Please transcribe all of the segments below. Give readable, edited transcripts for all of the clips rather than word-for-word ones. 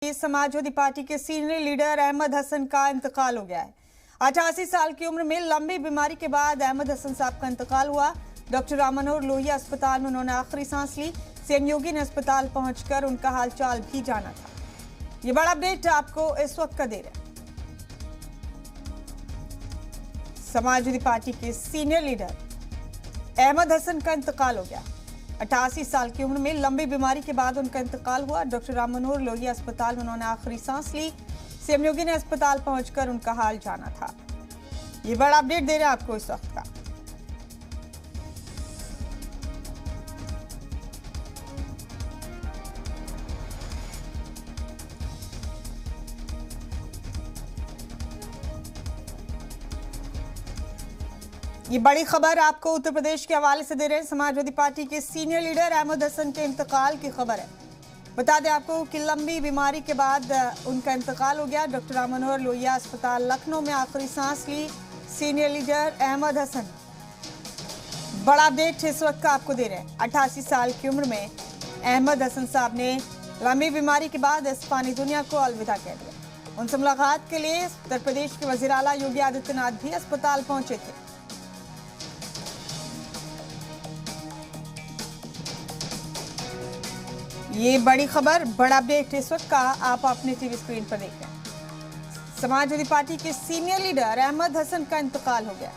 Samajwadi party के senior leader Ahmad Hasan का इंतकाल हो गया है। 88 साल की उम्र में लंबी बीमारी के बाद अहमद हसन साहब का इंतकाल हुआ। डॉक्टर राम मनोहर लोहिया अस्पताल में उन्होंने आखिरी सांस ली। सीएम योगी ने अस्पताल पहुंचकर उनका हालचाल भी जाना था। ये बड़ा अपडेट आपको इस वक्त का दे रहे हैं। समाजवादी पार्टी के सीनियर लीडर अहमद हसन का इंतकाल हो गया। 88 साल की उम्र में लंबी बीमारी के बाद उनका इंतकाल हुआ। डॉक्टर राम मनोहर लोहिया अस्पताल में उन्होंने आखिरी सांस ली। सीएम योगी ने अस्पताल पहुंचकर उनका हाल जाना था। ये बड़ा अपडेट दे रहे हैं आपको इस वक्त का। ये बड़ी खबर आपको उत्तर प्रदेश के हवाले से दे रहे हैं। समाजवादी पार्टी के सीनियर लीडर अहमद हसन के इंतकाल की खबर है। बता दें आपको कि लंबी बीमारी के बाद उनका इंतकाल हो गया। डॉक्टर राम मनोहर लोहिया अस्पताल लखनऊ में आखिरी सांस ली सीनियर लीडर अहमद हसन। बड़ा अपडेट इस वक्त का आपको दे रहे हैं। 88 साल की उम्र में अहमद हसन साहब ने लंबी बीमारी के बाद इस फानी दुनिया को अलविदा कह दिया। उनसे मुलाकात के लिए उत्तर प्रदेश के वजीर आला योगी आदित्यनाथ भी अस्पताल पहुंचे थे। ये बड़ी खबर, बड़ा अपडेट इस वक्त का आप अपने टीवी स्क्रीन पर देख रहे हैं। समाजवादी पार्टी के सीनियर लीडर अहमद हसन का इंतकाल हो गया।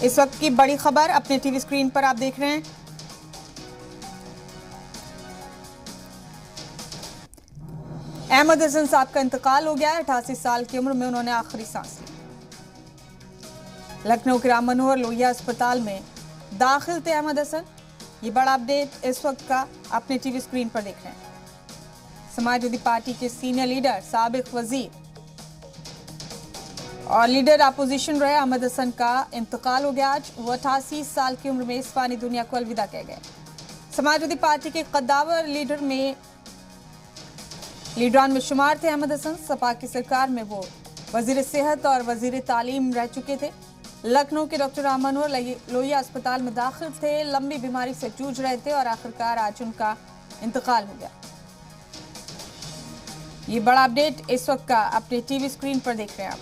इस वक्त की बड़ी खबर अपने टीवी स्क्रीन पर आप देख रहे हैं। अहमद हसन साहब का इंतकाल हो गया है। 88 साल की उम्र में उन्होंने आखिरी सांस ली। लखनऊ के राम मनोहर लोहिया अस्पताल में दाखिल थे अहमद हसन। ये बड़ा अपडेट इस वक्त का अपने टीवी स्क्रीन पर देख रहे हैं। समाजवादी पार्टी के सीनियर लीडर, साबिक वजीर और लीडर अपोजिशन रहे अहमद हसन का इंतकाल हो गया आज। वो 88 साल की उम्र में इस फानी दुनिया को अलविदा कह गए। समाजवादी पार्टी के कद्दावर लीडरान में शुमार थे अहमद हसन। सपा की सरकार में वो वजीर सेहत और वजीर तालीम रह चुके थे। लखनऊ के डॉक्टर राम मनोहर लोहिया अस्पताल में दाखिल थे। लंबी बीमारी से जूझ रहे थे और आखिरकार आज उनका इंतकाल हो गया। ये बड़ा अपडेट इस वक्त का अपने टीवी स्क्रीन पर देख रहे हैं आप।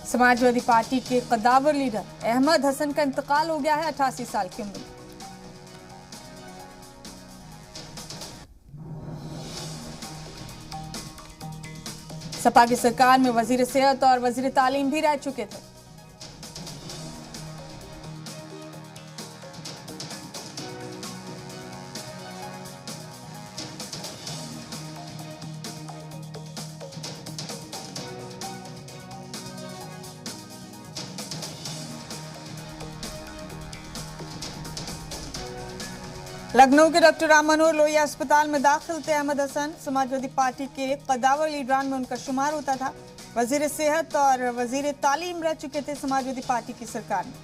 समाजवादी पार्टी के कद्दावर लीडर अहमद हसन का इंतकाल हो गया है 88 साल की उम्र में। सपा की सरकार में वजीर सेहत और वजीर तालीम भी रह चुके थे। लखनऊ के डॉक्टर राम मनोहर लोहिया अस्पताल में दाखिल थे अहमद हसन। समाजवादी पार्टी के कद्दावर लीडरान में उनका शुमार होता था। वजीर सेहत और वजीर तालीम रह चुके थे समाजवादी पार्टी की सरकार में।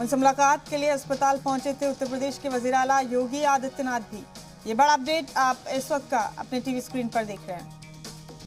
उनसे मुलाकात के लिए अस्पताल पहुंचे थे उत्तर प्रदेश के वजीर आला योगी आदित्यनाथ भी। ये बड़ा अपडेट आप इस वक्त का अपने टीवी स्क्रीन पर देख रहे हैं।